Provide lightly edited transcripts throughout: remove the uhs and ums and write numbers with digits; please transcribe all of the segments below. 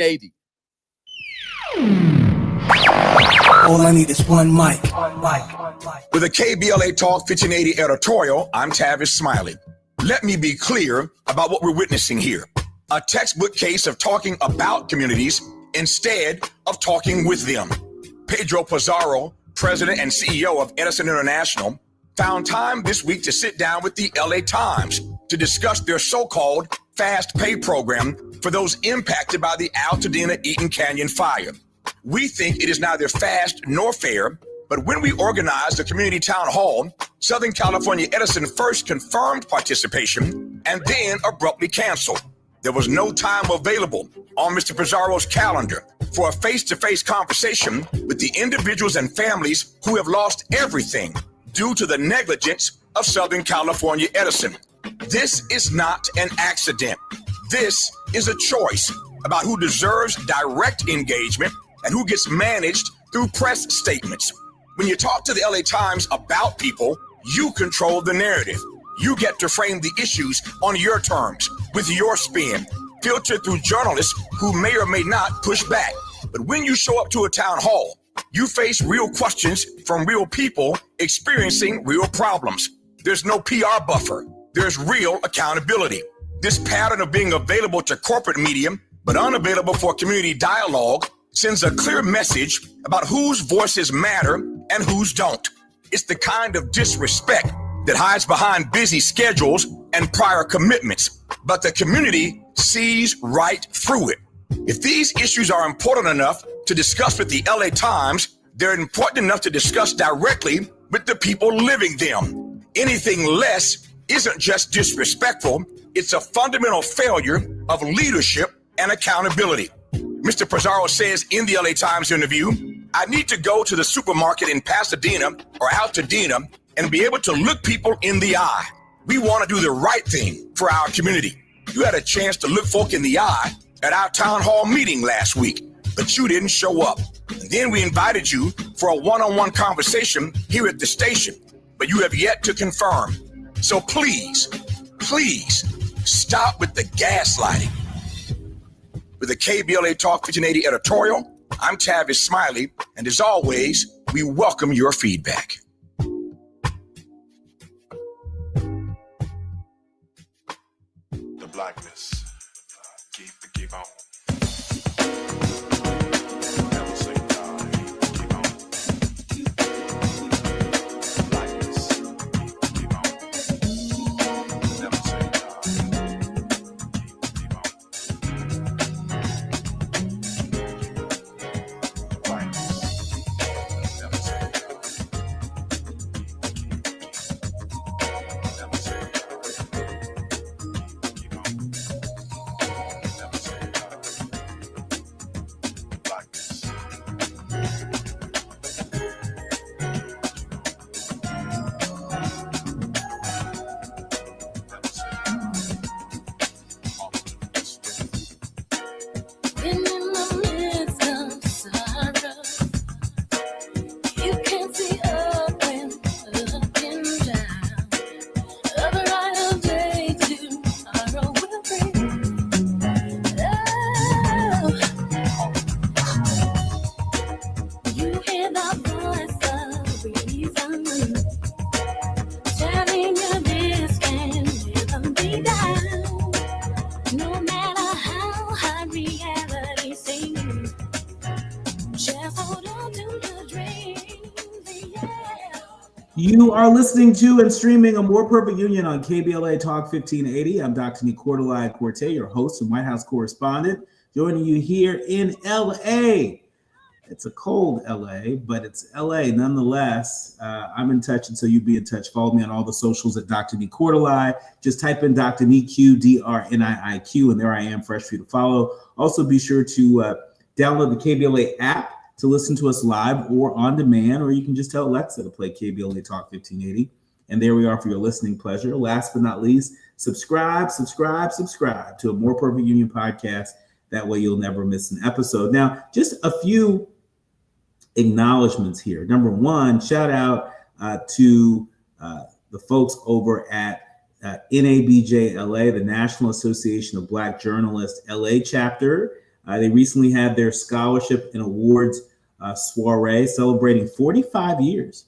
80. All I need is one mic. With a KBLA Talk 1580 editorial, I'm Tavis Smiley. Let me be clear about what we're witnessing here. A textbook case of talking about communities instead of talking with them. Pedro Pizarro, president and CEO of Edison International, found time this week to sit down with the LA Times to discuss their so-called fast pay program for those impacted by the Altadena Eaton Canyon fire. We think it is neither fast nor fair, but when we organized the community town hall, Southern California Edison first confirmed participation and then abruptly canceled. There was no time available on Mr. Pizarro's calendar for a face-to-face conversation with the individuals and families who have lost everything due to the negligence of Southern California Edison. This is not an accident. This is a choice about who deserves direct engagement and who gets managed through press statements. When you talk to the LA Times about people, you control the narrative. You get to frame the issues on your terms, with your spin, filtered through journalists who may or may not push back. But when you show up to a town hall, you face real questions from real people experiencing real problems. There's no PR buffer. There's real accountability. This pattern of being available to corporate media, but unavailable for community dialogue, sends a clear message about whose voices matter and whose don't. It's the kind of disrespect that hides behind busy schedules and prior commitments, but the community sees right through it. If these issues are important enough to discuss with the LA Times, they're important enough to discuss directly with the people living them. Anything less isn't just disrespectful, it's a fundamental failure of leadership and accountability. Mr. Pizarro says in the LA Times interview, I need to go to the supermarket in Pasadena or Altadena and be able to look people in the eye. We want to do the right thing for our community. You had a chance to look folk in the eye at our town hall meeting last week, but you didn't show up. And then we invited you for a one-on-one conversation here at the station, but you have yet to confirm. So please stop with the gaslighting. With the KBLA Talk 1580 editorial, I'm Tavis Smiley, and as always, we welcome your feedback. The blackness, keep on. Never say die, keep on. Blackness, keep on. Never say die, keep on. You are listening to and streaming A More Perfect Union on KBLA Talk 1580. I'm Dr. Nii-Quartelai Quartey, your host and White House correspondent, joining you here in LA. It's a cold LA, but it's LA nonetheless. I'm in touch, and so you be in touch. Follow me on all the socials at Dr. Nii-Quartelai. Just type in Dr. Nii-Q, DRNIIQ, and there I am, fresh for you to follow. Also, be sure to download the KBLA app to listen to us live or on demand, or you can just tell Alexa to play KBLA Talk 1580. And there we are for your listening pleasure. Last but not least, subscribe to A More Perfect Union podcast. That way you'll never miss an episode. Now, just a few acknowledgments here. Number one, shout out to the folks over at NABJ LA, the National Association of Black Journalists LA chapter. They recently had their scholarship and awards soiree celebrating 45 years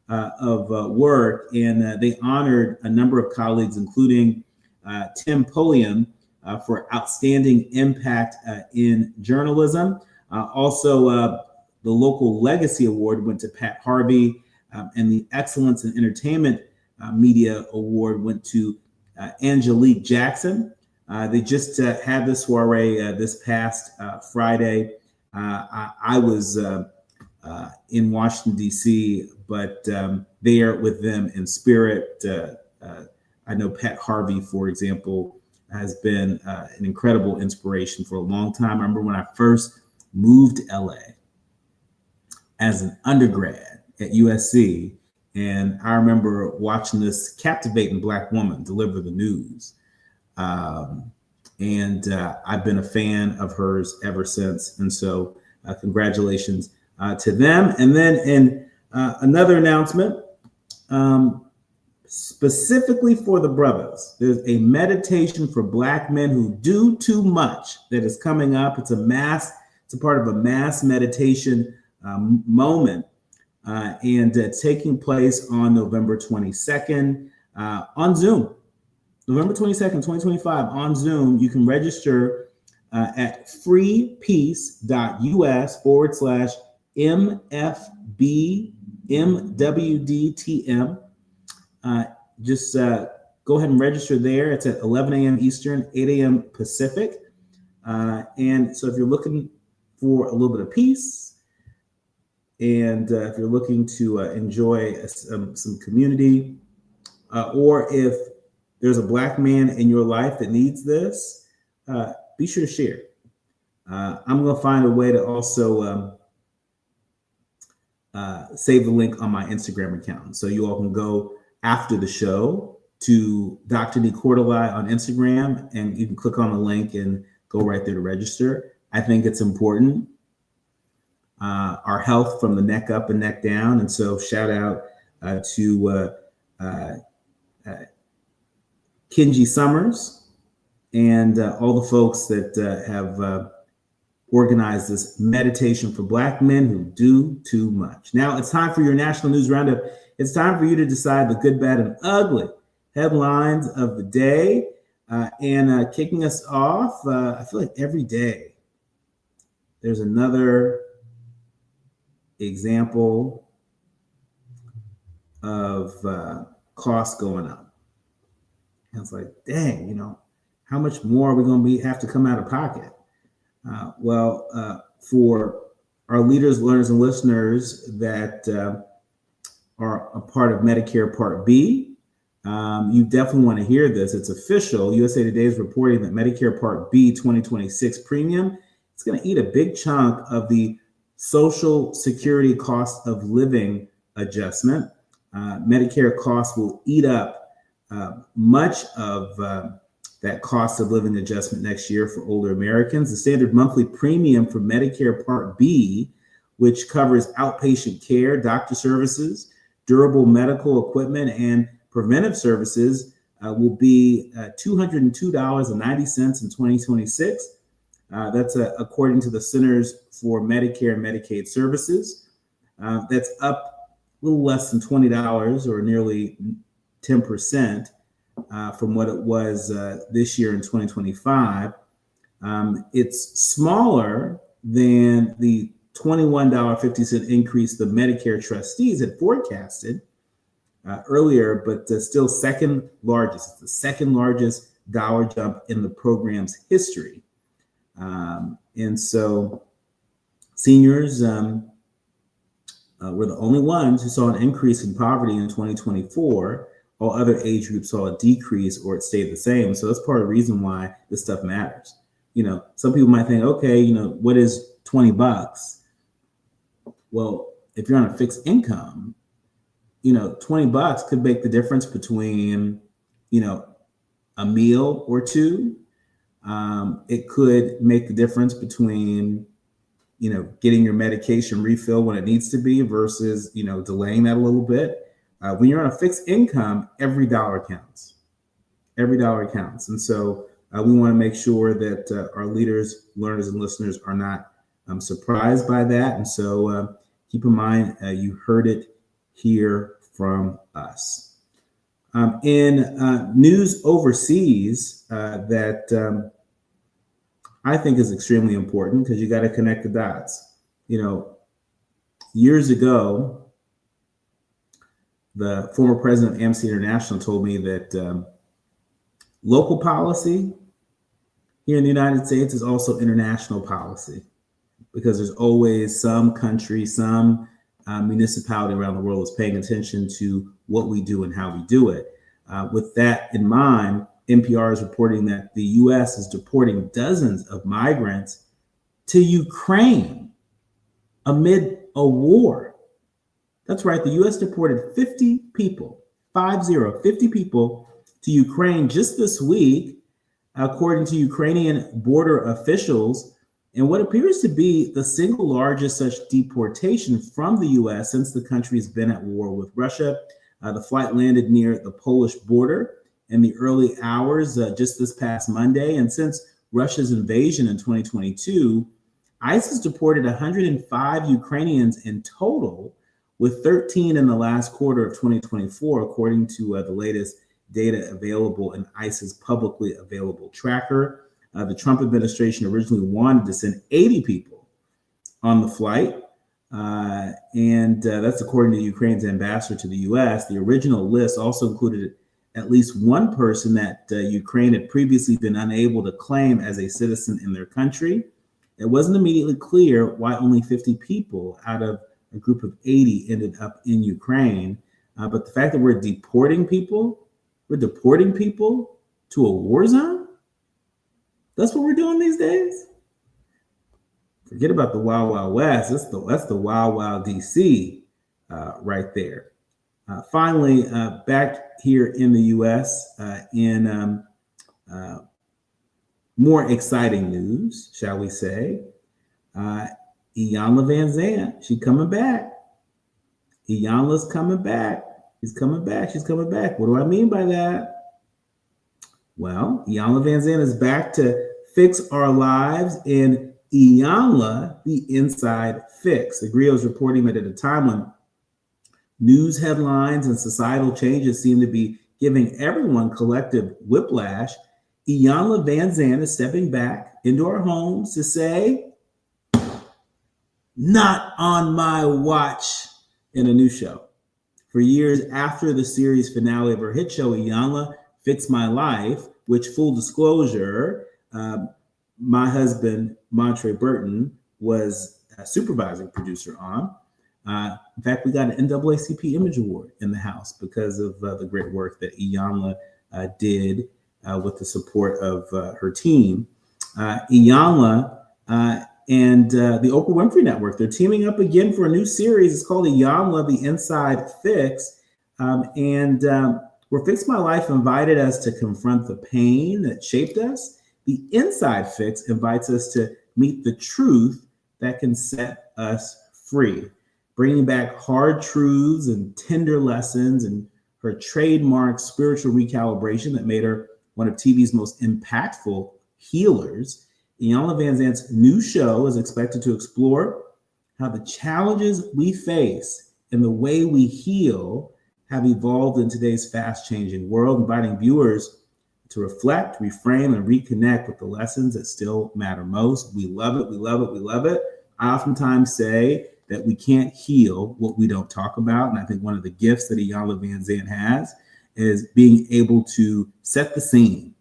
of work. And they honored a number of colleagues, including Tim Pulliam for outstanding impact in journalism. Also, the Local Legacy Award went to Pat Harvey, and the Excellence in Entertainment Media Award went to Angelique Jackson. They just had this soiree this past Friday. I was in Washington, D.C., but there with them in spirit. I know Pat Harvey, for example, has been an incredible inspiration for a long time. I remember when I first moved to LA as an undergrad at USC, and I remember watching this captivating Black woman deliver the news. And I've been a fan of hers ever since. And so congratulations to them. And then in another announcement, specifically for the brothers, there's a meditation for Black men who do too much that is coming up. It's a part of a mass meditation moment, and taking place on November 22nd on Zoom. November 22nd, 2025 on Zoom. You can register at freepeace.us/MFBMWDTM. Just go ahead and register there. It's at 11 a.m. Eastern, 8 a.m. Pacific. And so if you're looking for a little bit of peace, and if you're looking to enjoy some community, or if there's a Black man in your life that needs this, be sure to share. I'm going to find a way to also save the link on my Instagram account. So you all can go after the show to Dr. Nii-Quartelai on Instagram, and you can click on the link and go right there to register. I think it's important. Our health from the neck up and neck down. And so shout out to Kenji Summers and all the folks that have organized this meditation for Black men who do too much. Now it's time for your National News Roundup. It's time for you to decide the good, bad, and ugly headlines of the day. And kicking us off, I feel like every day there's another example of costs going up. And it's like, dang, how much more are we going to have to come out of pocket? For our leaders, learners, and listeners that are a part of Medicare Part B, you definitely want to hear this. It's official. USA Today is reporting that Medicare Part B 2026 premium is going to eat a big chunk of the Social Security cost of living adjustment. Medicare costs will eat up much of that cost of living adjustment next year for older Americans. The standard monthly premium for Medicare Part B, which covers outpatient care, doctor services, durable medical equipment, and preventive services, will be $202.90 in 2026. That's according to the Centers for Medicare and Medicaid Services. That's up a little less than $20 or nearly 10% from what it was this year in 2025. It's smaller than the $21.50 increase the Medicare trustees had forecasted earlier, but still second largest. It's the second largest dollar jump in the program's history. And so seniors were the only ones who saw an increase in poverty in 2024. All other age groups saw a decrease or it stayed the same. So that's part of the reason why this stuff matters. Some people might think, okay, what is $20? Well, if you're on a fixed income, $20 could make the difference between, a meal or two. It could make the difference between, getting your medication refill when it needs to be versus, delaying that a little bit. When you're on a fixed income, every dollar counts. Every dollar counts. And so We want to make sure that our leaders, learners, and listeners are not surprised by that. And so keep in mind, you heard it here from us. In news overseas that I think is extremely important, because you got to connect the dots. You know, years ago, the former president of Amnesty International told me that local policy here in the United States is also international policy, because there's always some country, some municipality around the world is paying attention to what we do and how we do it. With that in mind, NPR is reporting that the U.S. is deporting dozens of migrants to Ukraine amid a war. That's right, the U.S. deported 50 people, 50 people to Ukraine just this week, according to Ukrainian border officials, in what appears to be the single largest such deportation from the U.S. since the country's been at war with Russia. The flight landed near the Polish border in the early hours just this past Monday. And since Russia's invasion in 2022, ICE has deported 105 Ukrainians in total, with 13 in the last quarter of 2024, according to the latest data available in ICE's publicly available tracker. The Trump administration originally wanted to send 80 people on the flight, and that's according to Ukraine's ambassador to the U.S. The original list also included at least one person that Ukraine had previously been unable to claim as a citizen in their country. It wasn't immediately clear why only 50 people out of a group of 80 ended up in Ukraine. But the fact that we're deporting people to a war zone, that's what we're doing these days. Forget about the Wild Wild West. That's the Wild Wild DC right there. Finally, back here in the U.S. in more exciting news, shall we say, Iyanla Vanzant, she's coming back. Iyanla's coming back. She's coming back. She's coming back. What do I mean by that? Well, Iyanla Vanzant is back to fix our lives in Iyanla, the Inside Fix. The Griot is reporting that at a time when news headlines and societal changes seem to be giving everyone collective whiplash, Iyanla Vanzant is stepping back into our homes to say, "Not on my watch," in a new show. For years after the series finale of her hit show, Iyanla Fix My Life, which, full disclosure, my husband, Montre Burton, was a supervising producer on. In fact, we got an NAACP Image Award in the house because of the great work that Iyanla did with the support of her team. Iyanla and the Oprah Winfrey Network, they're teaming up again for a new series. It's called Iyanla, the Inside Fix. Where Fix My Life invited us to confront the pain that shaped us, the Inside Fix invites us to meet the truth that can set us free, bringing back hard truths and tender lessons, and her trademark spiritual recalibration that made her one of TV's most impactful healers. Iyanla Vanzant's new show is expected to explore how the challenges we face and the way we heal have evolved in today's fast-changing world, inviting viewers to reflect, reframe, and reconnect with the lessons that still matter most. We love it. We love it. We love it. I oftentimes say that we can't heal what we don't talk about. And I think one of the gifts that Iyanla Vanzant has is being able to set the scene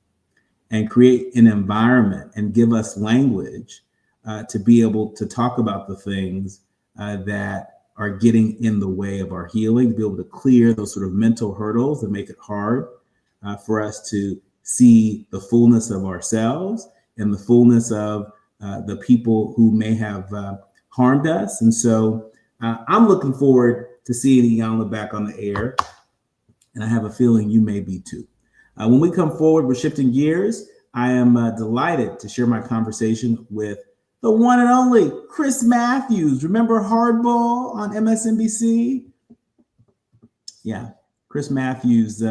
and create an environment and give us language to be able to talk about the things that are getting in the way of our healing, to be able to clear those sort of mental hurdles that make it hard for us to see the fullness of ourselves and the fullness of the people who may have harmed us. And so I'm looking forward to seeing Iyanla back on the air, and I have a feeling you may be too. When we come forward, we're shifting gears. I am delighted to share my conversation with the one and only Chris Matthews. Remember Hardball on MSNBC? Yeah, Chris Matthews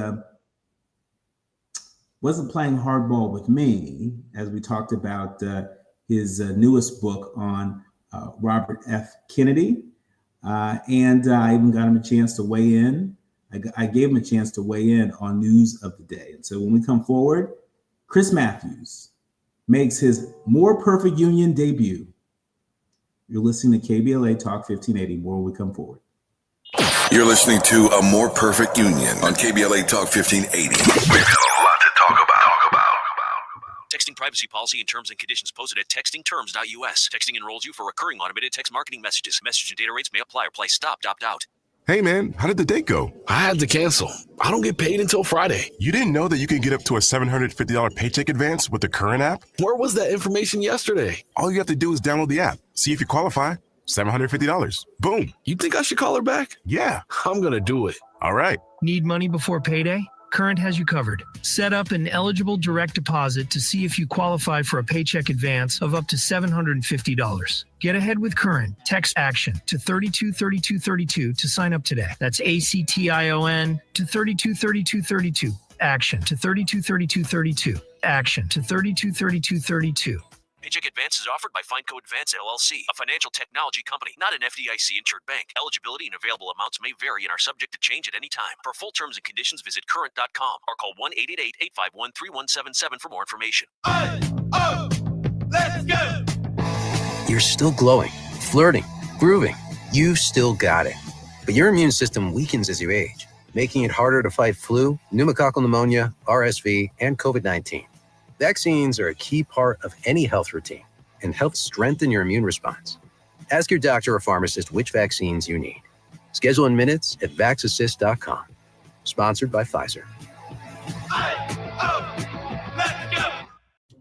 wasn't playing hardball with me, as we talked about his newest book on Robert F. Kennedy. And I even got him a chance to weigh in. I gave him a chance to weigh in on news of the day. And so when we come forward, Chris Matthews makes his More Perfect Union debut. You're listening to KBLA Talk 1580. More when we come forward. You're listening to A More Perfect Union on KBLA Talk 1580. We've got a lot to talk about. Texting privacy policy and terms and conditions posted at textingterms.us. Texting enrolls you for recurring automated text marketing messages. Message and data rates may apply or price stop, opt out. Hey man, how did the date go? I had to cancel. I don't get paid until Friday. You didn't know that you can get up to a $750 paycheck advance with the current app? Where was that information yesterday? All you have to do is download the app, see if you qualify. $750. Boom. You think I should call her back? Yeah. I'm going to do it. All right. Need money before payday? Current has you covered. Set up an eligible direct deposit to see if you qualify for a paycheck advance of up to $750. Get ahead with Current. Text ACTION to 323232 to sign up today. That's ACTION to 323232. ACTION to 323232. ACTION to 323232. Paycheck advance is offered by FindCo Advance LLC, a financial technology company, not an FDIC-insured bank. Eligibility and available amounts may vary and are subject to change at any time. For full terms and conditions, visit current.com or call 1-888-851-3177 for more information. Let's go! You're still glowing, flirting, grooving. You've still got it. But your immune system weakens as you age, making it harder to fight flu, pneumococcal pneumonia, RSV, and COVID-19. Vaccines are a key part of any health routine and help strengthen your immune response. Ask your doctor or pharmacist which vaccines you need. Schedule in minutes at vaxassist.com. Sponsored by Pfizer. Let's go!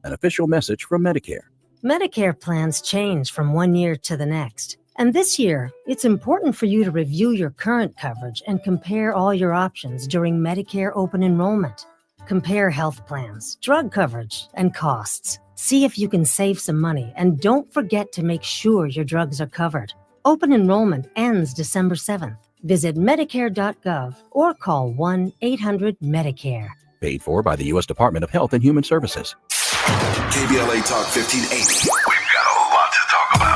An official message from Medicare. Medicare plans change from one year to the next. And this year, it's important for you to review your current coverage and compare all your options during Medicare open enrollment. Compare health plans, drug coverage, and costs. See if you can save some money, and don't forget to make sure your drugs are covered. Open enrollment ends December 7th. Visit Medicare.gov or call 1-800-MEDICARE. Paid for by the U.S. Department of Health and Human Services. KBLA Talk 1580. We've got a lot to talk about.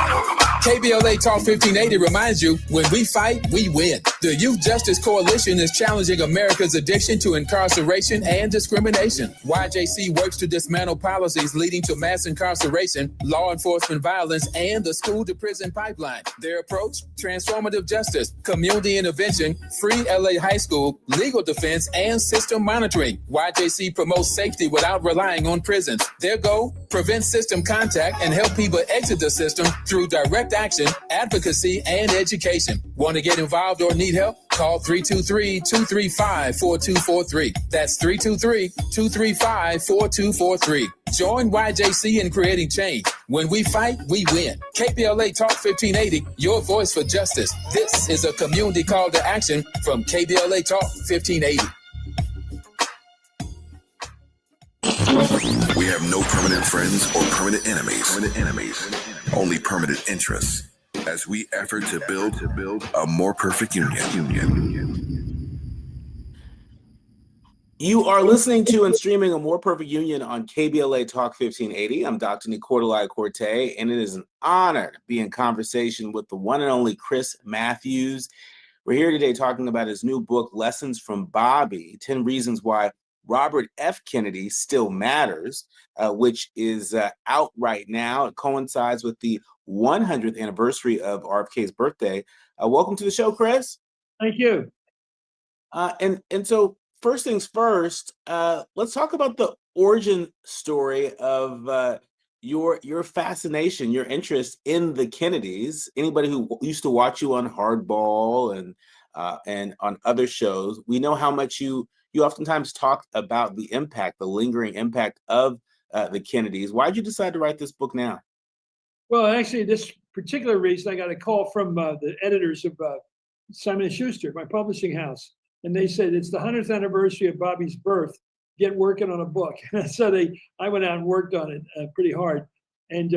KBLA Talk 1580 reminds you, when we fight, we win. The Youth Justice Coalition is challenging America's addiction to incarceration and discrimination. YJC works to dismantle policies leading to mass incarceration, law enforcement violence, and the school-to-prison pipeline. Their approach? Transformative justice, community intervention, free LA high school, legal defense, and system monitoring. YJC promotes safety without relying on prisons. Their goal? Prevent system contact and help people exit the system through direct action, advocacy, and education. Want to get involved or need help? Call 323-235-4243. That's 323-235-4243. Join YJC in creating change. When we fight, we win. KBLA Talk 1580, your voice for justice. This is a community call to action from KBLA Talk 1580. We have no permanent friends or permanent enemies. Only permanent interests. As we effort to build a more perfect union. You are listening to and streaming A More Perfect Union on KBLA Talk 1580. I'm Dr. Nii-Quartelai Quartey, and it is an honor to be in conversation with the one and only Chris Matthews. We're here today talking about his new book, Lessons from Bobby, 10 Reasons Why Robert F. Kennedy Still Matters, which is out right now. It coincides with the 100th anniversary of RFK's birthday. Welcome to the show, Chris. Thank you. And so first things first, let's talk about the origin story of your fascination, your interest in the Kennedys. Anybody who used to watch you on Hardball and on other shows, we know how much you oftentimes talk about the impact, the lingering impact of the Kennedys. Why did you decide to write this book now? Well, actually, this particular reason, I got a call from the editors of Simon & Schuster, my publishing house, and they said it's the 100th anniversary of Bobby's birth. Get working on a book. So I went out and worked on it pretty hard. And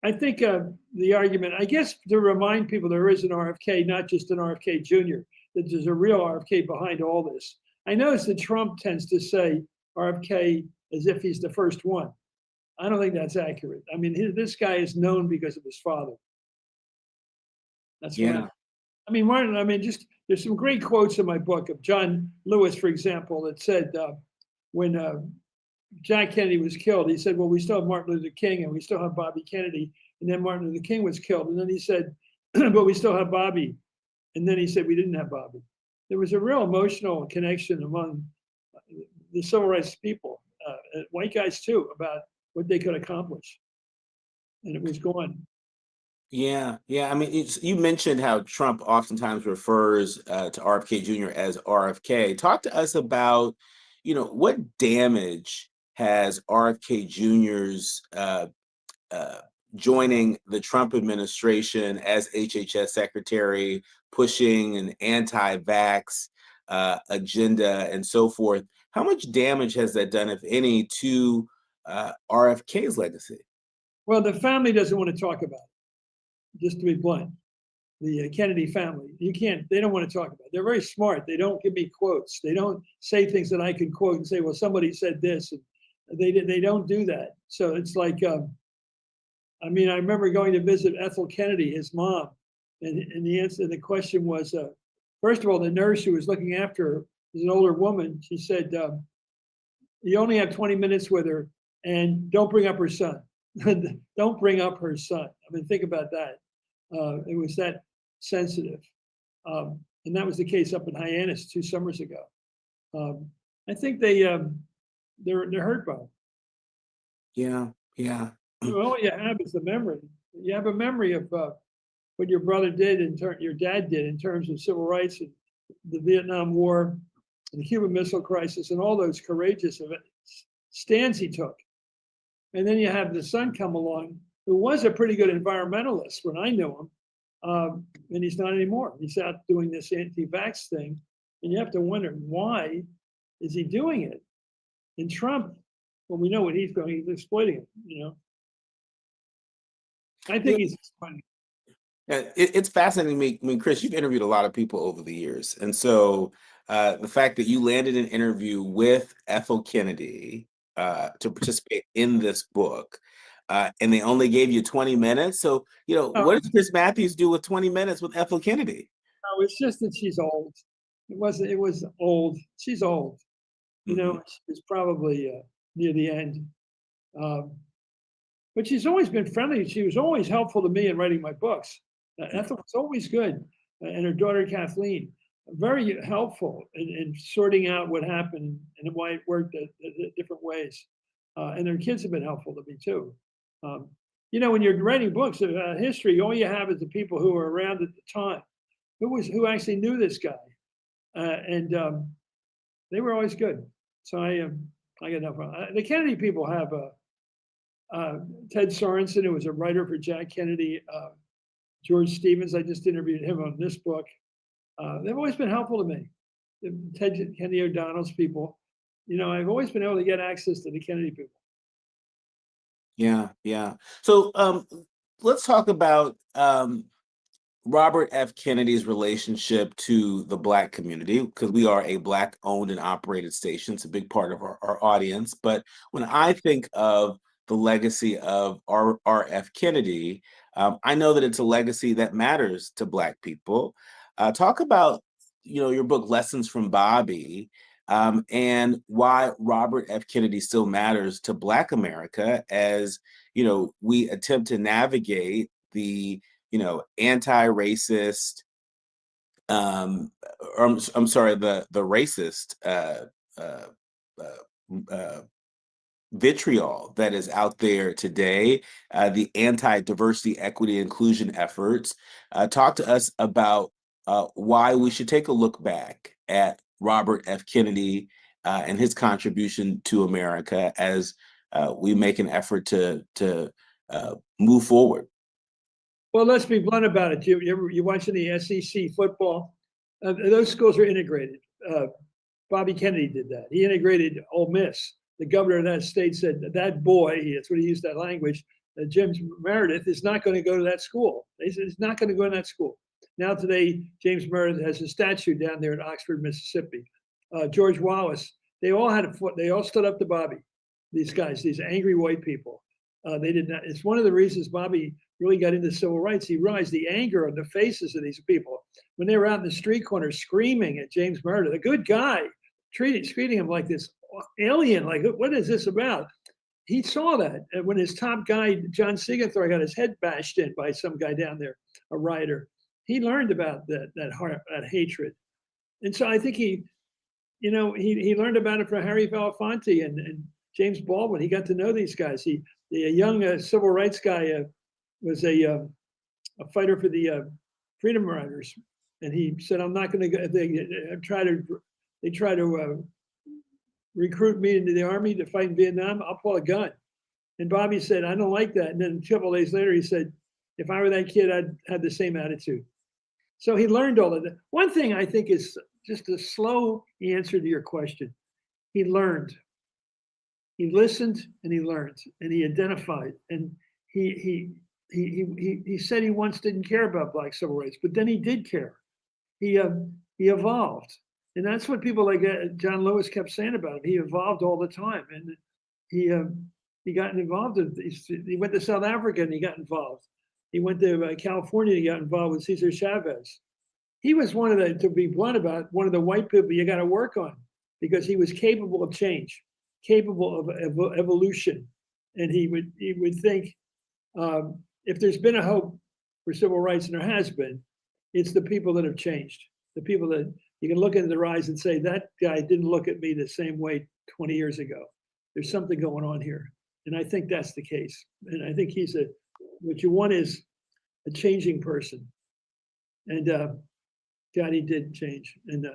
I think the argument, I guess, to remind people there is an RFK, not just an RFK Jr., that there's a real RFK behind all this. I notice that Trump tends to say RFK as if he's the first one. I don't think that's accurate. I mean, this guy is known because of his father. That's what I mean, Martin, I mean, just there's some great quotes in my book of John Lewis, for example, that said when Jack Kennedy was killed, he said, well, we still have Martin Luther King and we still have Bobby Kennedy. And then Martin Luther King was killed. And then he said, but we still have Bobby. And then he said, we didn't have Bobby. There was a real emotional connection among the civil rights people, white guys too, about what they could accomplish. And it was gone. Yeah. I mean, you mentioned how Trump oftentimes refers to RFK Jr. as RFK. Talk to us about, what damage has RFK Jr.'s joining the Trump administration as HHS secretary, pushing an anti-vax agenda and so forth. How much damage has that done, if any, to RFK's legacy? Well, the family doesn't want to talk about it, just to be blunt. The Kennedy family, they don't want to talk about it. They're very smart. They don't give me quotes. They don't say things that I can quote and say, well, somebody said this. And they don't do that. So it's like, I mean, I remember going to visit Ethel Kennedy, his mom, and the question was, first of all, the nurse who was looking after her was an older woman. She said, you only have 20 minutes with her, and don't bring up her son. Don't bring up her son. I mean, think about that. It was that sensitive. And that was the case up in Hyannis 2 summers ago. I think they're hurt by it. Yeah. All you have is the memory. You have a memory of what your brother did your dad did in terms of civil rights and the Vietnam War and the Cuban Missile Crisis and all those courageous stands he took. And then you have the son come along, who was a pretty good environmentalist when I knew him, and he's not anymore. He's out doing this anti-vax thing, and you have to wonder, why is he doing it? And Trump, well, we know what he's doing. He's exploiting it, I think he's exploiting it. It's fascinating to me. I mean, Chris, you've interviewed a lot of people over the years. And so the fact that you landed an interview with Ethel Kennedy to participate in this book, and they only gave you 20 minutes. So, what does Chris Matthews do with 20 minutes with Ethel Kennedy? No, it's just that she's old. It was old. She's old. She's probably near the end. But she's always been friendly. She was always helpful to me in writing my books. Ethel was always good. And her daughter, Kathleen, very helpful in sorting out what happened and why it worked at different ways. And their kids have been helpful to me too. When you're writing books about history, all you have is the people who were around at the time, who actually knew this guy. And they were always good. So I got no problem. The Kennedy people have Ted Sorensen, who was a writer for Jack Kennedy, George Stevens. I just interviewed him on this book. They've always been helpful to me. Ted Kennedy O'Donnell's people. I've always been able to get access to the Kennedy people. Yeah. So let's talk about Robert F. Kennedy's relationship to the Black community, because we are a Black owned and operated station. It's a big part of our audience. But when I think of the legacy of R.F. Kennedy, I know that it's a legacy that matters to Black people. Talk about, your book, Lessons from Bobby, and why Robert F. Kennedy still matters to Black America as, we attempt to navigate the, anti-racist, the racist vitriol that is out there today, the anti-diversity, equity, inclusion efforts. Talk to us about why we should take a look back at Robert F. Kennedy and his contribution to America as we make an effort to move forward. Well, let's be blunt about it. You watching the SEC football? Those schools are integrated. Bobby Kennedy did that. He integrated Ole Miss. The governor of that state said that boy, that's what he used that language, James Meredith, is not going to go to that school. They said he's not going to go to that school. Now today, James Meredith has a statue down there in Oxford, Mississippi. George Wallace They all had a foot. They all stood up to Bobby. These guys, these angry white people. They did not. It's one of the reasons Bobby really got into civil rights. He realized the anger on the faces of these people when they were out in the street corner screaming at James Meredith, a good guy, treating him like this alien. Like, what is this about? He saw that when his top guy, John Siegenthaler, got his head bashed in by some guy down there, a rioter. He learned about that hatred, and so I think he learned about it from Harry Belafonte and James Baldwin. He got to know these guys. A young civil rights guy was a fighter for the Freedom Riders, and he said, "I'm not going to go." They try to recruit me into the army to fight in Vietnam. I'll pull a gun. And Bobby said, "I don't like that." And then a couple of days later, he said, "If I were that kid, I'd have the same attitude." So he learned all of that. One thing I think is just a slow answer to your question. He learned. He listened and he learned and he identified. And he said he once didn't care about Black civil rights, but then he did care. He evolved. And that's what people like John Lewis kept saying about him. He evolved all the time. And he got involved. He went to South Africa and he got involved. He went to California and he got involved with Cesar Chavez. He was one of the, to be blunt about, one of the white people you got to work on because he was capable of change, capable of evolution. And he would think, if there's been a hope for civil rights, and there has been, it's the people that have changed. The people that you can look into their eyes and say, that guy didn't look at me the same way 20 years ago. There's something going on here. And I think that's the case. And I think what you want is a changing person. And God, he did change. And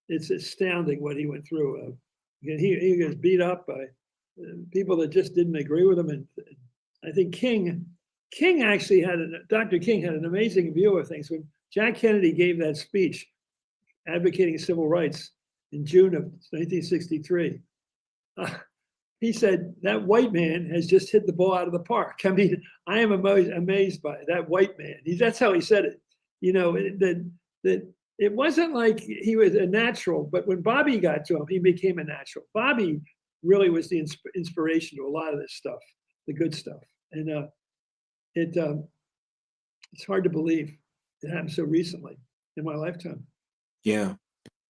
it's astounding what he went through. He was beat up by people that just didn't agree with him. And I think Dr. King had an amazing view of things. When Jack Kennedy gave that speech advocating civil rights in June of 1963, he said, that white man has just hit the ball out of the park. I mean, I am amazed by it, that white man. That's how he said it. That it wasn't like he was a natural, but when Bobby got to him, he became a natural. Bobby really was the inspiration to a lot of this stuff, the good stuff. And it's hard to believe it happened so recently in my lifetime. Yeah.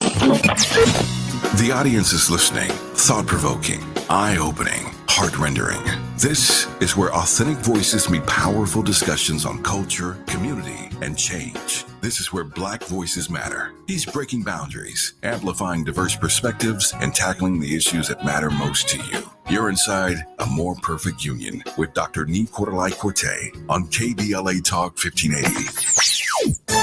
The audience is listening, thought-provoking, eye-opening, heart-rendering. This is where authentic voices meet powerful discussions on culture, community, and change. This is where Black voices matter. He's breaking boundaries, amplifying diverse perspectives, and tackling the issues that matter most to you. You're inside A More Perfect Union with Dr. Nii-Quartelai Quartey on KBLA Talk 1580.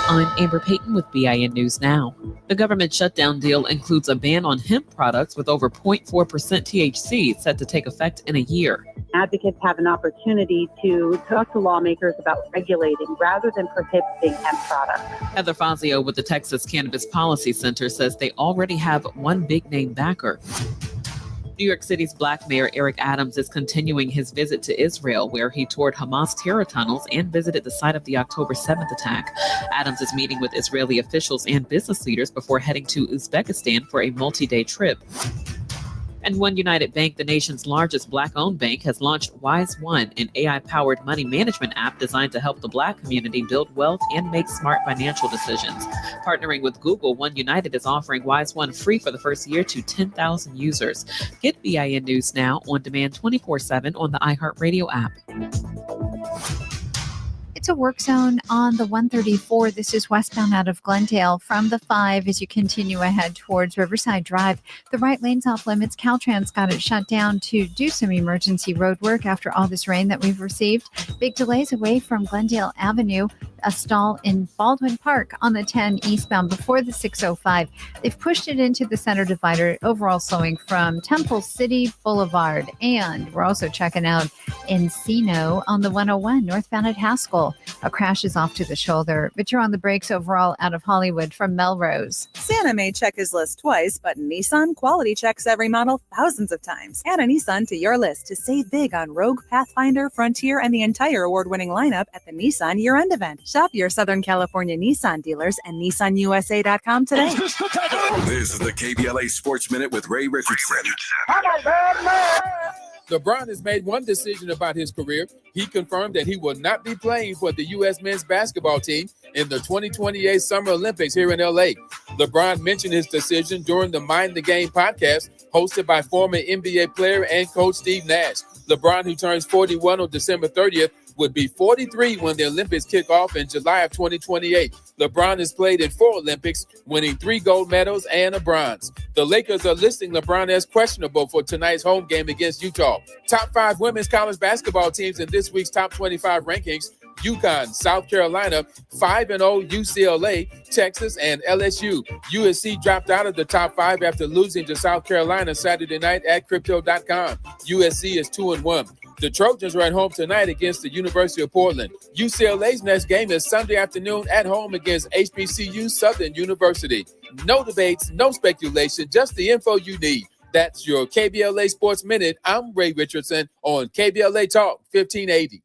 I'm Amber Payton with BIN News Now. The government shutdown deal includes a ban on hemp products with over 0.4% THC set to take effect in a year. Advocates have an opportunity to talk to lawmakers about regulating rather than prohibiting hemp products. Heather Fazio with the Texas Cannabis Policy Center says they already have one big name backer. New York City's Black Mayor Eric Adams is continuing his visit to Israel, where he toured Hamas terror tunnels and visited the site of the October 7th attack. Adams is meeting with Israeli officials and business leaders before heading to Uzbekistan for a multi-day trip. And One United Bank, the nation's largest Black-owned bank, has launched Wise One, an AI-powered money management app designed to help the Black community build wealth and make smart financial decisions. Partnering with Google, One United is offering Wise One free for the first year to 10,000 users. Get BIN News Now on demand 24/7 on the iHeartRadio app. It's a work zone on the 134. This is westbound out of Glendale from the 5 as you continue ahead towards Riverside Drive. The right lane's off limits. Caltrans got it shut down to do some emergency road work after all this rain that we've received. Big delays away from Glendale Avenue. A stall in Baldwin Park on the 10 eastbound before the 605. They've pushed it into the center divider, overall slowing from Temple City Boulevard. And we're also checking out Encino on the 101 northbound at Haskell. A crash is off to the shoulder, but you're on the brakes overall out of Hollywood from Melrose. Santa may check his list twice, but Nissan quality checks every model thousands of times. Add a Nissan to your list to save big on Rogue, Pathfinder, Frontier, and the entire award-winning lineup at the Nissan year-end event. Shop your Southern California Nissan dealers and NissanUSA.com today. This is the KBLA Sports Minute with Ray Richardson. LeBron has made one decision about his career. He confirmed that he will not be playing for the U.S. men's basketball team in the 2028 Summer Olympics here in L.A. LeBron mentioned his decision during the Mind the Game podcast hosted by former NBA player and coach Steve Nash. LeBron, who turns 41 on December 30th, would be 43 when the Olympics kick off in July of 2028. LeBron has played in 4 Olympics, winning 3 gold medals and a bronze. The Lakers are listing LeBron as questionable for tonight's home game against Utah. Top 5 women's college basketball teams in this week's top 25 rankings: UConn, South Carolina, 5-0 UCLA, Texas, and LSU. USC dropped out of the top 5 after losing to South Carolina Saturday night at Crypto.com. USC is 2-1. The Trojans are at home tonight against the University of Portland. UCLA's next game is Sunday afternoon at home against HBCU Southern University. No debates, no speculation, just the info you need. That's your KBLA Sports Minute. I'm Ray Richardson on KBLA Talk 1580.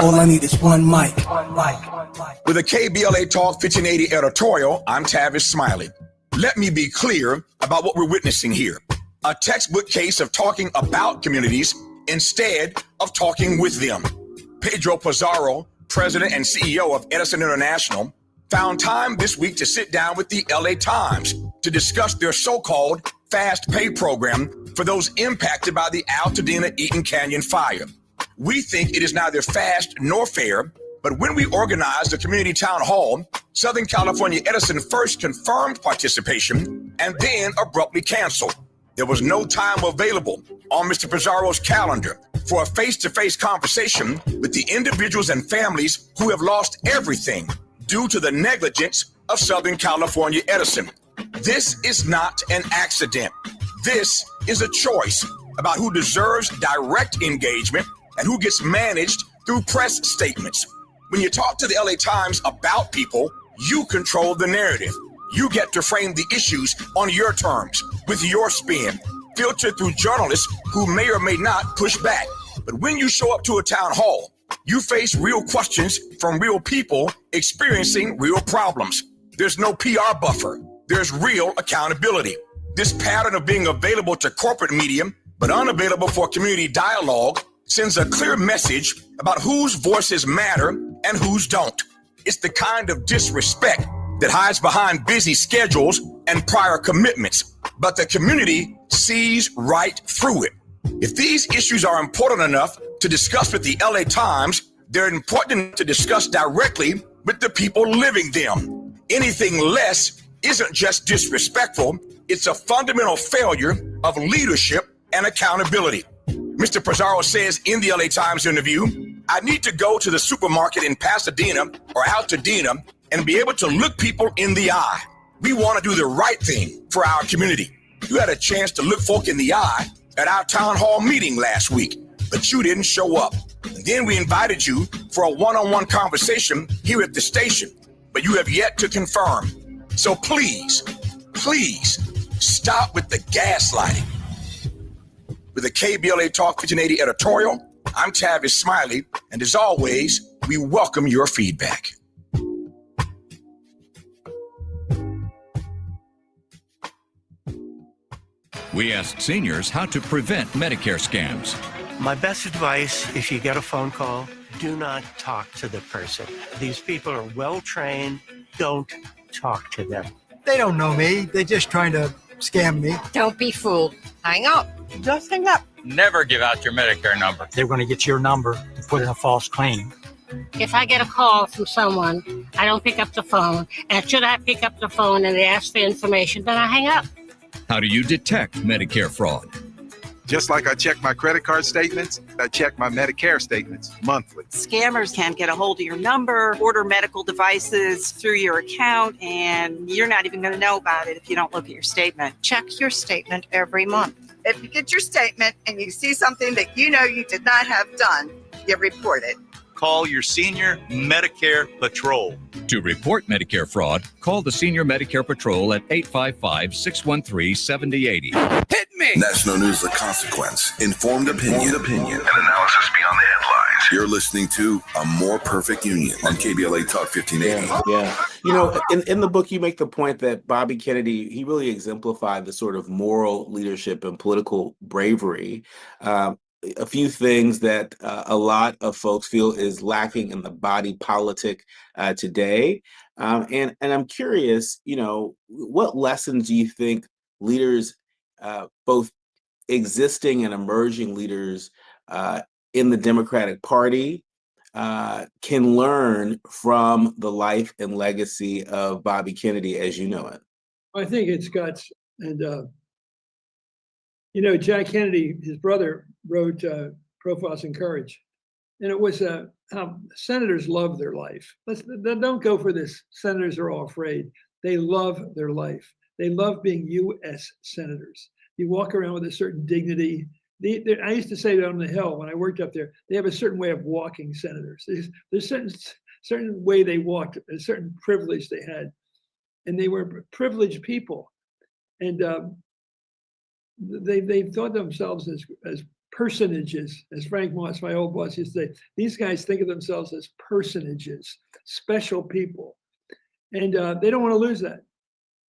All I need is one mic. With a KBLA Talk 1580 editorial, I'm Tavis Smiley. Let me be clear about what we're witnessing here. A textbook case of talking about communities instead of talking with them. Pedro Pizarro, president and CEO of Edison International, found time this week to sit down with the LA Times to discuss their so-called fast pay program for those impacted by the Altadena Eaton Canyon fire. We think it is neither fast nor fair, but when we organized the community town hall, Southern California Edison first confirmed participation and then abruptly canceled. There was no time available on Mr. Pizarro's calendar for a face-to-face conversation with the individuals and families who have lost everything due to the negligence of Southern California Edison. This is not an accident. This is a choice about who deserves direct engagement and who gets managed through press statements. When you talk to the LA Times about people, you control the narrative. You get to frame the issues on your terms, with your spin, filtered through journalists who may or may not push back. But when you show up to a town hall, you face real questions from real people experiencing real problems. There's no PR buffer. There's real accountability. This pattern of being available to corporate media, but unavailable for community dialogue, sends a clear message about whose voices matter and whose don't. It's the kind of disrespect that hides behind busy schedules and prior commitments, but the community sees right through it. If these issues are important enough to discuss with the LA Times, they're important to discuss directly with the people living them. Anything less isn't just disrespectful, it's a fundamental failure of leadership and accountability. Mr. Pizarro says in the LA Times interview, I need to go to the supermarket in Pasadena or Altadena and be able to look people in the eye. We want to do the right thing for our community. You had a chance to look folk in the eye at our town hall meeting last week, but you didn't show up. And then we invited you for a one-on-one conversation here at the station, but you have yet to confirm. So please stop with the gaslighting. With a KBLA Talk 1580 editorial, I'm Tavis Smiley, and as always, we welcome your feedback. We asked seniors how to prevent Medicare scams. My best advice, if you get a phone call, do not talk to the person. These people are well trained. Don't talk to them. They don't know me. They're just trying to scam me. Don't be fooled. Hang up. Just hang up. Never give out your Medicare number. They're going to get your number and put in a false claim. If I get a call from someone, I don't pick up the phone. And should I pick up the phone and they ask for information, then I hang up. How do you detect Medicare fraud? Just like I check my credit card statements, I check my Medicare statements monthly. Scammers can get a hold of your number, order medical devices through your account, and you're not even going to know about it if you don't look at your statement. Check your statement every month. If you get your statement and you see something that you know you did not have done, you report it. Call your senior Medicare patrol. To report Medicare fraud, call the Senior Medicare Patrol at 855-613-7080. Hit me! National news, the consequence, informed opinion, and analysis beyond the headlines. You're listening to A More Perfect Union on KBLA Talk 1580. Yeah. You know, in the book, you make the point that Bobby Kennedy, he really exemplified the sort of moral leadership and political bravery. A few things that a lot of folks feel is lacking in the body politic today. And I'm curious, you know, what lessons do you think leaders, both existing and emerging leaders in the Democratic Party can learn from the life and legacy of Bobby Kennedy as you know it? I think it's guts. And, you know, Jack Kennedy, his brother, wrote Profiles in Courage. And it was how senators love their life. Don't go for this. Senators are all afraid. They love their life. They love being U.S. senators. You walk around with a certain dignity. I used to say that on the Hill when I worked up there, they have a certain way of walking senators. There's certain way they walked, a certain privilege they had. And they were privileged people. And they thought themselves as personages, as Frank Moss, my old boss, used to say. These guys think of themselves as personages, special people. And they don't want to lose that.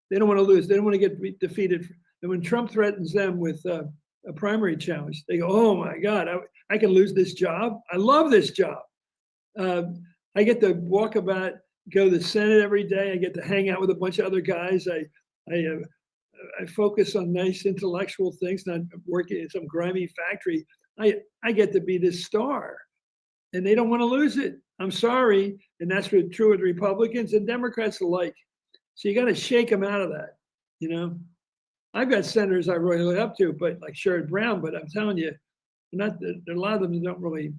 They don't want to lose. They don't want to get defeated. And when Trump threatens them with a primary challenge, they go, oh my God, I can lose this job. I love this job. I get to walk about, go to the Senate every day. I get to hang out with a bunch of other guys. I focus on nice intellectual things, not working in some grimy factory. I get to be this star, and they don't want to lose it. I'm sorry. And that's true with Republicans and Democrats alike. So you got to shake them out of that. You know, I've got senators I really look up to, but like Sherrod Brown, but I'm telling you, a lot of them don't really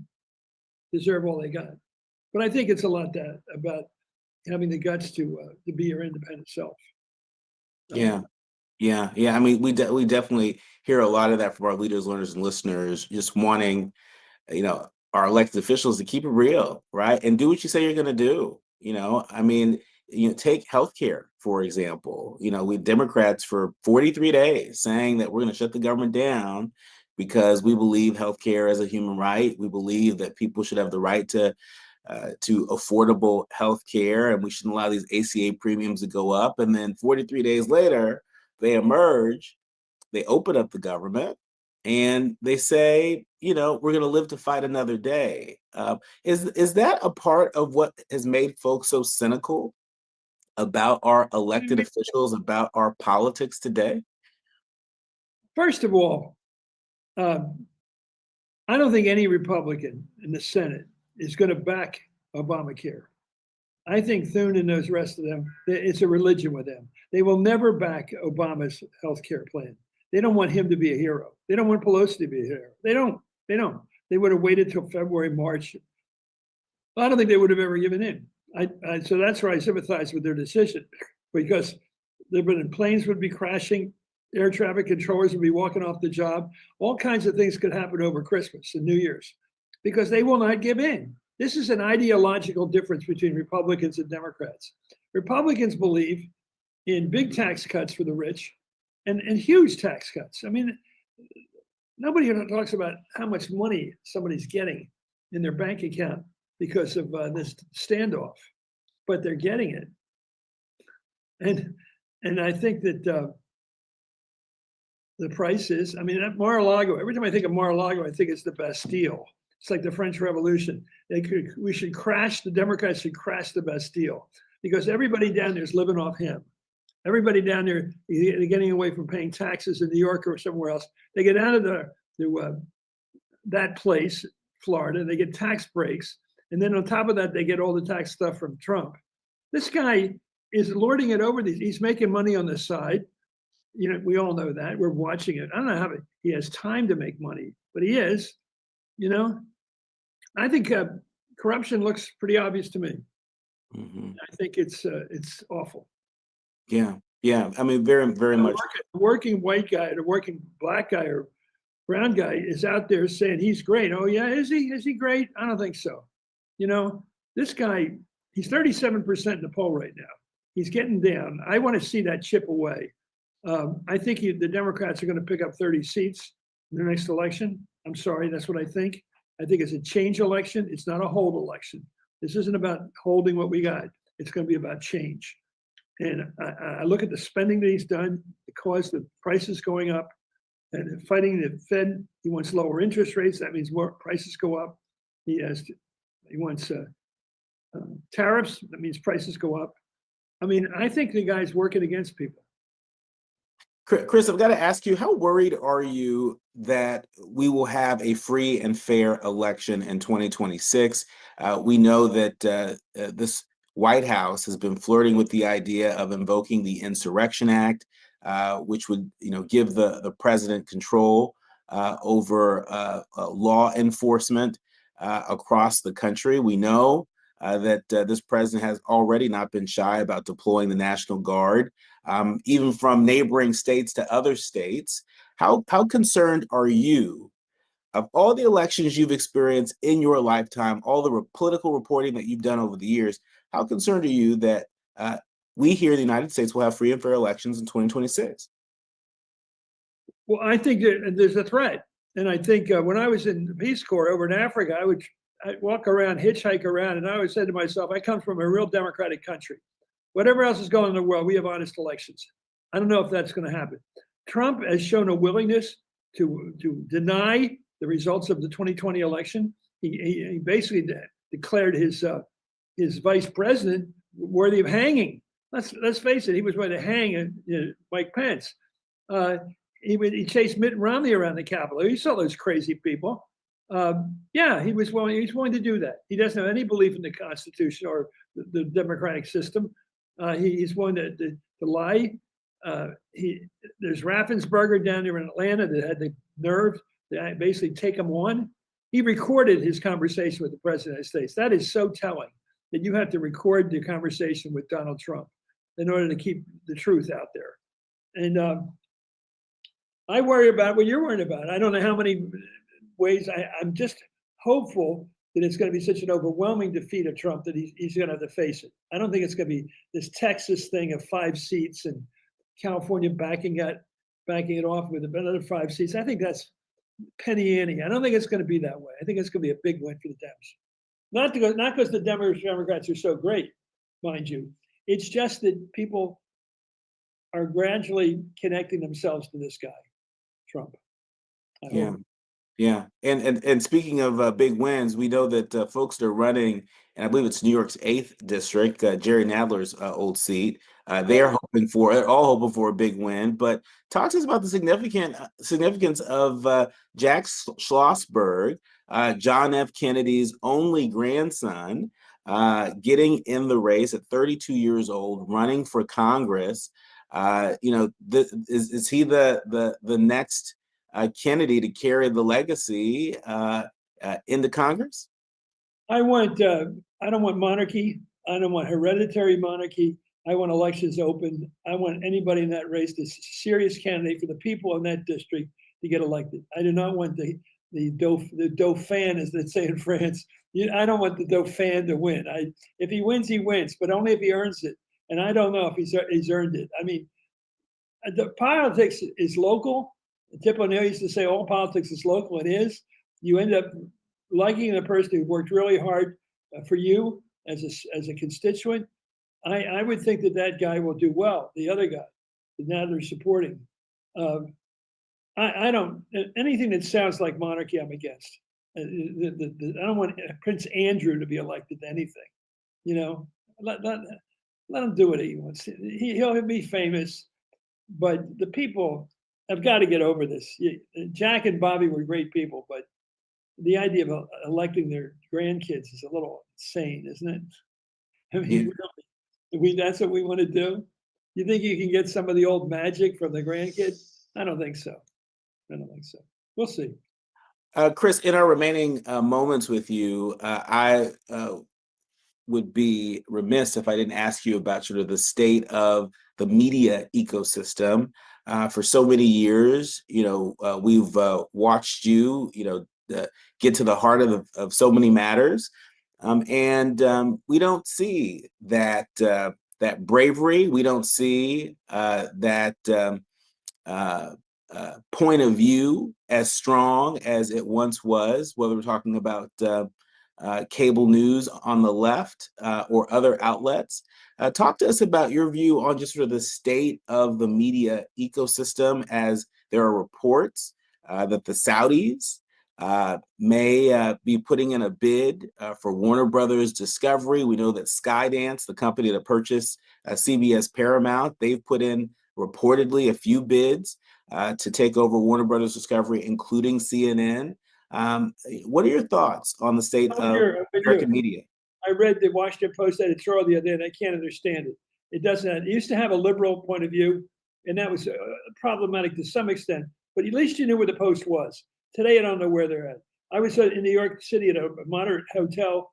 deserve all they got. But I think it's a lot about having the guts to be your independent self. Yeah. I mean, we definitely hear a lot of that from our leaders, learners, and listeners, just wanting, you know, our elected officials to keep it real, right? And do what you say you're going to do. You know, I mean, you know, take healthcare, for example. You know, we Democrats for 43 days saying that we're going to shut the government down because we believe healthcare is a human right. We believe that people should have the right to affordable health care, and we shouldn't allow these ACA premiums to go up. And then 43 days later, they emerge, they open up the government, and they say, you know, we're going to live to fight another day. Is that a part of what has made folks so cynical about our elected officials, about our politics today? First of all, I don't think any Republican in the Senate is going to back Obamacare. I think Thune and those rest of them, it's a religion with them. They will never back Obama's health care plan. They don't want him to be a hero. They don't want Pelosi to be a hero. They don't. They would have waited till February, March. I don't think they would have ever given in. So that's where I sympathize with their decision, because planes would be crashing, air traffic controllers would be walking off the job. All kinds of things could happen over Christmas and New Year's, because they will not give in. This is an ideological difference between Republicans and Democrats. Republicans believe in big tax cuts for the rich and huge tax cuts. I mean, nobody talks about how much money somebody's getting in their bank account because of this standoff, but they're getting it. And I think that the price is, I mean, at Mar-a-Lago, every time I think of Mar-a-Lago, I think it's the Bastille. It's like the French Revolution. The Democrats should crash the Bastille, because everybody down there is living off him. Everybody down there, they're getting away from paying taxes in New York or somewhere else. They get out of that place, Florida, they get tax breaks. And then on top of that, they get all the tax stuff from Trump. This guy is lording it over these. He's making money on the side. You know, we all know that. We're watching it. I don't know how he has time to make money, but he is. You know, I think corruption looks pretty obvious to me. Mm-hmm. I think it's awful. Yeah. I mean, very, very much. A working white guy and a working black guy are brown guy is out there saying he's great. Oh yeah, is he? Is he great? I don't think so. You know, this guy, he's 37% in the poll right now. He's getting down. I want to see that chip away. I think the Democrats are going to pick up 30 seats in the next election. I'm sorry, that's what I think. I think it's a change election. It's not a hold election. This isn't about holding what we got. It's going to be about change. And I look at the spending that he's done, it caused the prices going up, and fighting the Fed. He wants lower interest rates. That means more prices go up. He wants tariffs. That means prices go up. I mean, I think the guy's working against people. Chris, I've got to ask you, how worried are you that we will have a free and fair election in 2026? We know that this White House has been flirting with the idea of invoking the Insurrection Act, which would, give the president control over law enforcement across the country. We know that this president has already not been shy about deploying the National Guard, even from neighboring states to other states. How concerned are you of all the elections you've experienced in your lifetime, all the political reporting that you've done over the years? How concerned are you that we here in the United States will have free and fair elections in 2026? Well, I think that there's a threat. And I think when I was in the Peace Corps over in Africa, I'd walk around, hitchhike around, and I always said to myself, I come from a real democratic country. Whatever else is going on in the world, we have honest elections. I don't know if that's going to happen. Trump has shown a willingness to deny the results of the 2020 election. He basically declared his vice president worthy of hanging. Let's face it, he was going to hang Mike Pence. He chased Mitt Romney around the Capitol. He saw those crazy people. He was willing to do that. He doesn't have any belief in the Constitution or the democratic system. He's willing to lie. There's Raffensperger down there in Atlanta that had the nerve to basically take him on. He recorded his conversation with the president of the States. That is so telling that you have to record the conversation with Donald Trump in order to keep the truth out there. And I worry about what you're worried about. I don't know how many ways. I'm just hopeful that it's going to be such an overwhelming defeat of Trump that he's going to have to face it. I don't think it's going to be this Texas thing of 5 seats and California backing it off with another 5 seats. I think that's penny ante. I don't think it's going to be that way. I think it's going to be a big win for the Dems. Not because the Democrats are so great, mind you. It's just that people are gradually connecting themselves to this guy, Trump. Yeah. And speaking of big wins, we know that folks that are running, and I believe it's New York's 8th district, Jerry Nadler's old seat. They're all hoping for a big win. But talk to us about the significance of Jack Schlossberg, John F. Kennedy's only grandson, getting in the race at 32 years old, running for Congress. Is he the next Kennedy to carry the legacy into Congress? I don't want monarchy. I don't want hereditary monarchy. I want elections open. I want anybody in that race, this serious candidate for the people in that district, to get elected. I do not want the Dauphin, as they say in France. I don't want the Dauphin to win. If he wins, he wins, but only if he earns it. And I don't know if he's earned it. I mean, the politics is local. Tip O'Neill used to say all politics is local. It is. You end up liking the person who worked really hard for you as a constituent. I would think that guy will do well. The other guy that now they're supporting. I don't, anything that sounds like monarchy, I'm against. I don't want Prince Andrew to be elected to anything. Let him do what he wants. He'll be famous, but the people have got to get over this. Jack and Bobby were great people, but the idea of electing their grandkids is a little insane, isn't it? I mean, really, that's what we want to do? You think you can get some of the old magic from the grandkids? I don't think so. We'll see. Chris, in our remaining moments with you, I would be remiss if I didn't ask you about sort of the state of the media ecosystem. For so many years, we've watched you, get to the heart of so many matters, and we don't see that bravery. We don't see that point of view as strong as it once was. Whether we're talking about cable news on the left or other outlets. Talk to us about your view on just sort of the state of the media ecosystem, as there are reports that the Saudis may be putting in a bid for Warner Brothers Discovery. We know that Skydance, the company that purchased CBS Paramount, they've put in reportedly a few bids to take over Warner Brothers Discovery, including CNN. What are your thoughts on the state of American media? I read the Washington Post editorial the other day, and I can't understand it. It doesn't. It used to have a liberal point of view, and that was problematic to some extent. But at least you knew where the Post was. Today, I don't know where they're at. I was in New York City at a moderate hotel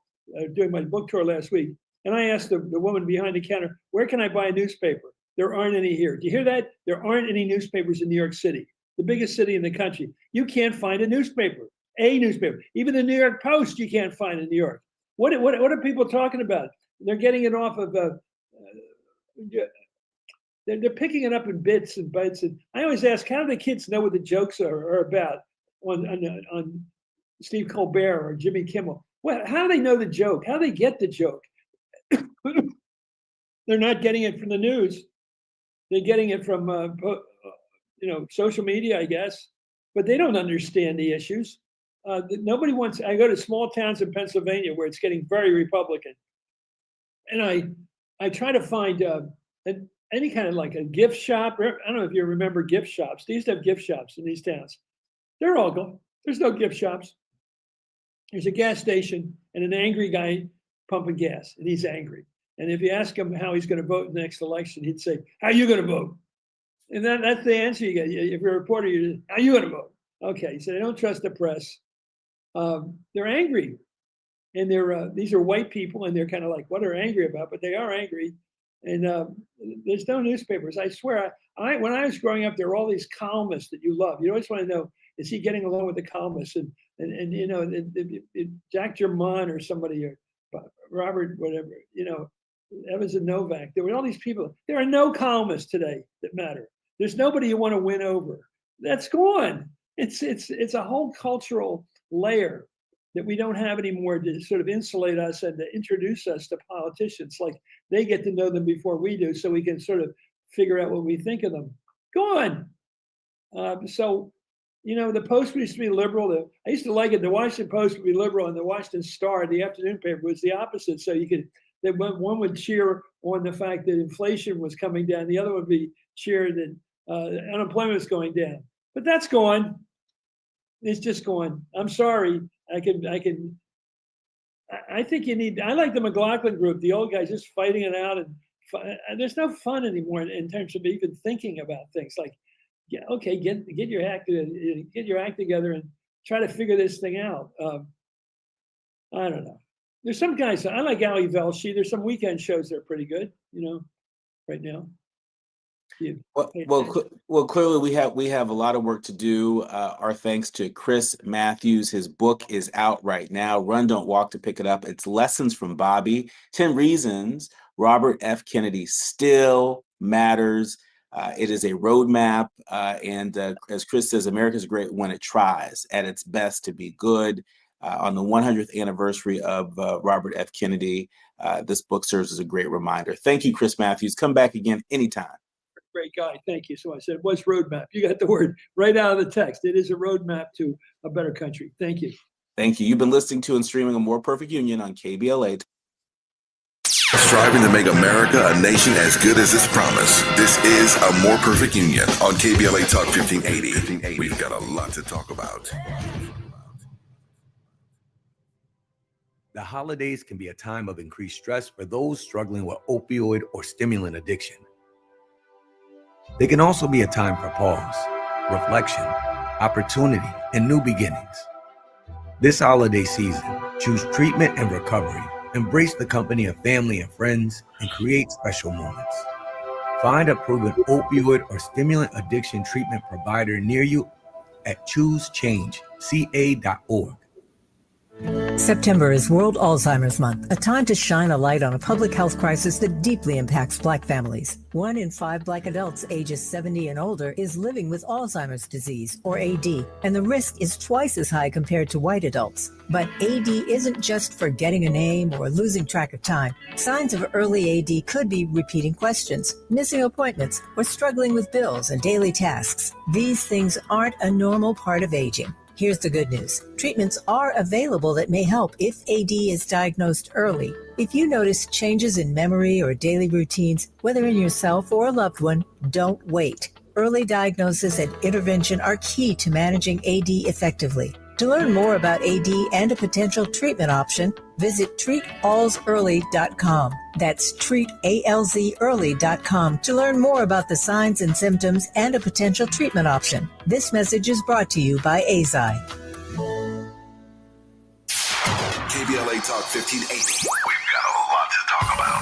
doing my book tour last week, and I asked the woman behind the counter, "Where can I buy a newspaper?" There aren't any here. Do you hear that? There aren't any newspapers in New York City, the biggest city in the country. You can't find a newspaper. Even the New York Post, you can't find in New York. What are people talking about? They're getting it off of they're picking it up in bits and bytes. And I always ask, how do the kids know what the jokes are about on Steve Colbert or Jimmy Kimmel? How do they know the joke? How do they get the joke? They're not getting it from the news. They're getting it from social media, I guess. But they don't understand the issues. Nobody wants. I go to small towns in Pennsylvania where it's getting very Republican, and I try to find any kind of like a gift shop. I don't know if you remember gift shops. They used to have gift shops in these towns. They're all gone. There's no gift shops. There's a gas station and an angry guy pumping gas, and he's angry. And if you ask him how he's going to vote in the next election, he'd say, "How are you going to vote?" And that's the answer you get. If you're a reporter, you "How are you going to vote?" Okay, so they don't trust the press. They're angry, and these are white people, and they're kind of like, what are angry about? But they are angry, and there's no newspapers. I swear, when I was growing up, there were all these columnists that you love. You always want to know, is he getting along with the columnists? And Jack Germán or somebody, or Robert, whatever, Evans and Novak. There were all these people. There are no columnists today that matter. There's nobody you want to win over. That's gone. It's a whole cultural layer that we don't have anymore to sort of insulate us and to introduce us to politicians. Like they get to know them before we do, so we can sort of figure out what we think of them. Gone. So the Post used to be liberal. I used to like it. The Washington Post would be liberal, and the Washington Star, the afternoon paper, was the opposite. So one would cheer on the fact that inflation was coming down. The other would be cheer that unemployment is going down. But that's gone. It's just gone. I'm sorry. I think you need. I like the McLaughlin group. The old guys just fighting it out, and there's no fun anymore in terms of even thinking about things. Like, get your act together and try to figure this thing out. I don't know. There's some guys. I like Ali Velshi. There's some weekend shows that are pretty good. Right now. Well, clearly we have a lot of work to do. Our thanks to Chris Matthews. His book is out right now. Run, Don't Walk to pick it up. It's Lessons from Bobby. 10 Reasons Robert F. Kennedy Still Matters. It is a roadmap. And as Chris says, America's great when it tries at its best to be good. On the 100th anniversary of Robert F. Kennedy, this book serves as a great reminder. Thank you, Chris Matthews. Come back again anytime. Great guy. Thank you. So I said, what's roadmap? You got the word right out of the text. It is a roadmap to a better country. Thank you. Thank you. You've been listening to and streaming A More Perfect Union on KBLA. Striving to make America a nation as good as its promise. This is A More Perfect Union on KBLA Talk 1580. We've got a lot to talk about. The holidays can be a time of increased stress for those struggling with opioid or stimulant addiction. They can also be a time for pause, reflection, opportunity, and new beginnings. This holiday season, choose treatment and recovery Embrace the company of family and friends and create special moments. Find a proven opioid or stimulant addiction treatment provider near you at choosechangeca.org. September is World Alzheimer's Month, a time to shine a light on a public health crisis that deeply impacts Black families. 1 in 5 Black adults ages 70 and older is living with Alzheimer's disease, or AD, and the risk is twice as high compared to white adults. But AD isn't just forgetting a name or losing track of time. Signs of early AD could be repeating questions, missing appointments, or struggling with bills and daily tasks. These things aren't a normal part of aging. Here's the good news. Treatments are available that may help if AD is diagnosed early. If you notice changes in memory or daily routines, whether in yourself or a loved one, don't wait. Early diagnosis and intervention are key to managing AD effectively. To learn more about AD and a potential treatment option, visit treatalsearly.com. That's treatalzearly.com to learn more about the signs and symptoms and a potential treatment option. This message is brought to you by AZI. KBLA Talk 1580. We've got a lot to talk about.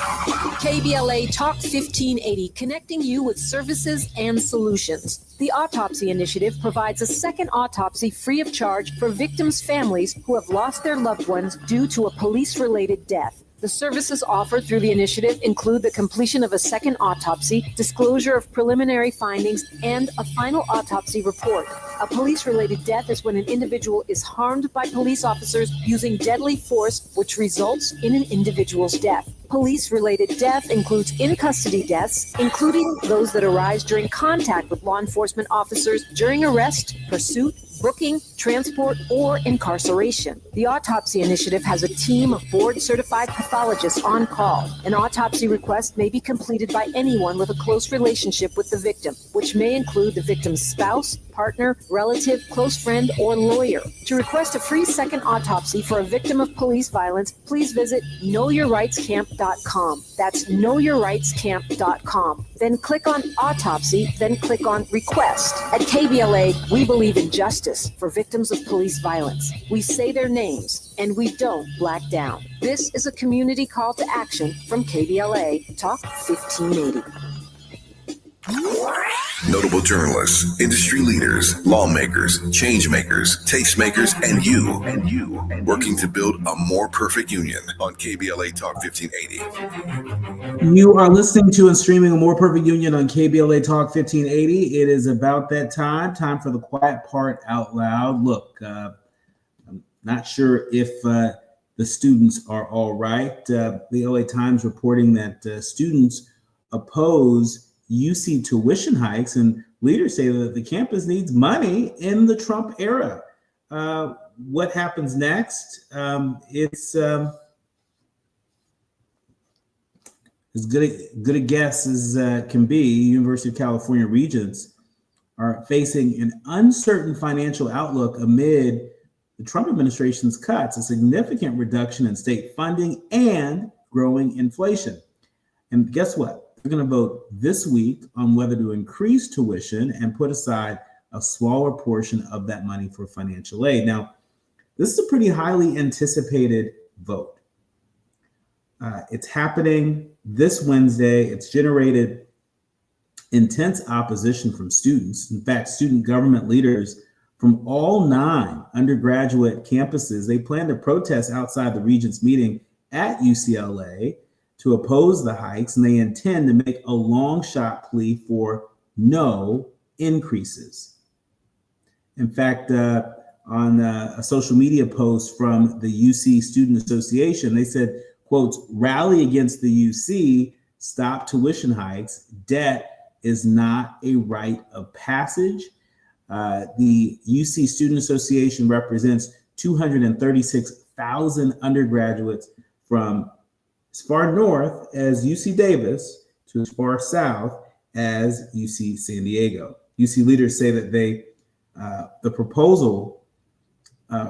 KBLA Talk 1580, connecting you with services and solutions. The Autopsy Initiative provides a second autopsy free of charge for victims' families who have lost their loved ones due to a police-related death. The services offered through the initiative include the completion of a second autopsy, disclosure of preliminary findings, and a final autopsy report. A police-related death is when an individual is harmed by police officers using deadly force, which results in an individual's death. Police-related death includes in-custody deaths, including those that arise during contact with law enforcement officers during arrest, pursuit, booking, transport, or incarceration. The Autopsy Initiative has a team of board-certified pathologists on call. An autopsy request may be completed by anyone with a close relationship with the victim, which may include the victim's spouse, partner, relative, close friend, or lawyer. To request a free second autopsy for a victim of police violence, please visit knowyourrightscamp.com. That's knowyourrightscamp.com. Then click on Autopsy, then click on Request. At KBLA, we believe in justice for victims of police violence. We say their names, and we don't black down. This is a community call to action from KBLA Talk 1580. Notable journalists, industry leaders, lawmakers, change makers, tastemakers, and you working to build a more perfect union on KBLA Talk 1580. You are listening to and streaming A More Perfect Union on KBLA Talk 1580. It is about that time for the quiet part out loud. Look, I'm not sure if the students are all right. The LA Times reporting that students oppose UC tuition hikes, and leaders say that the campus needs money in the Trump era. What happens next? It's as good a guess as can be. University of California regents are facing an uncertain financial outlook amid the Trump administration's cuts, a significant reduction in state funding, and growing inflation. And guess what? They're going to vote this week on whether to increase tuition and put aside a smaller portion of that money for financial aid. Now, this is a pretty highly anticipated vote. It's happening this Wednesday. It's generated intense opposition from students. In fact, student government leaders from all 9 undergraduate campuses, they plan to protest outside the regents' meeting at UCLA to oppose the hikes, and they intend to make a long shot plea for no increases. In fact, on a social media post from the UC Student Association, they said, quotes, "Rally against the UC, stop tuition hikes, debt is not a rite of passage." The UC Student Association represents 236,000 undergraduates from as far north as UC Davis to as far south as UC San Diego. UC leaders say that the proposal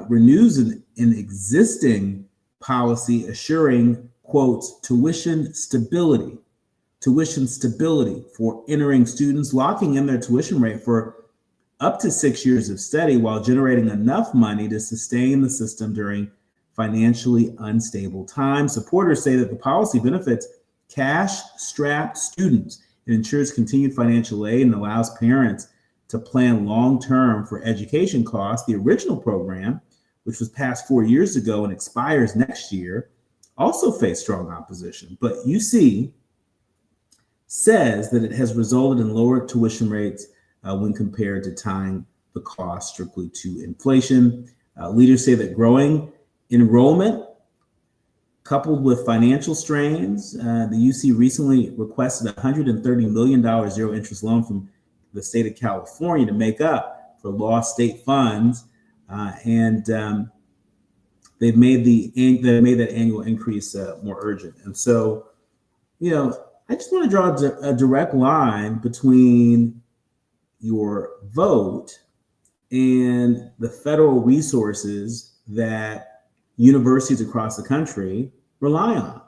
renews an existing policy assuring, quotes, tuition stability for entering students, locking in their tuition rate for up to 6 years of study while generating enough money to sustain the system during financially unstable times. Supporters say that the policy benefits cash-strapped students. It ensures continued financial aid and allows parents to plan long-term for education costs. The original program, which was passed 4 years ago and expires next year, also faced strong opposition. But UC says that it has resulted in lower tuition rates when compared to tying the cost strictly to inflation. Leaders say that growing enrollment coupled with financial strains, the UC recently requested a $130 million zero-interest loan from the state of California to make up for lost state funds, and they've made that annual increase more urgent. And so, I just want to draw a direct line between your vote and the federal resources that universities across the country rely on.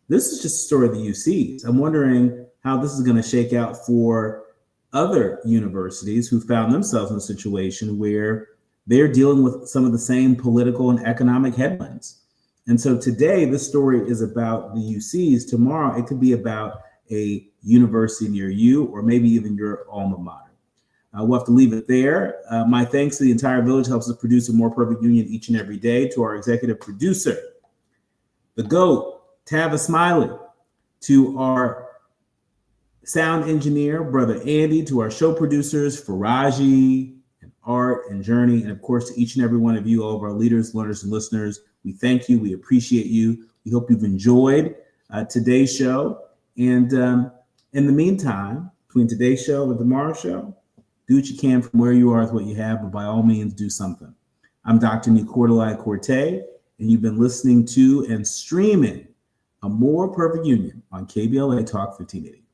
This is just a story of the UCs. I'm wondering how this is going to shake out for other universities who found themselves in a situation where they're dealing with some of the same political and economic headwinds. And so today, this story is about the UCs. Tomorrow, it could be about a university near you or maybe even your alma mater. We'll have to leave it there. My thanks to the entire village helps us produce a more perfect union each and every day. To our executive producer, the GOAT, Tavis Smiley, to our sound engineer, Brother Andy, to our show producers, Faraji, and Art, and Journey, and of course to each and every one of you, all of our leaders, learners, and listeners. We thank you. We appreciate you. We hope you've enjoyed today's show. And in the meantime, between today's show and tomorrow's show, do what you can from where you are with what you have, but by all means, do something. I'm Dr. Nii-Quartelai Quartey, and you've been listening to and streaming A More Perfect Union on KBLA Talk 1580.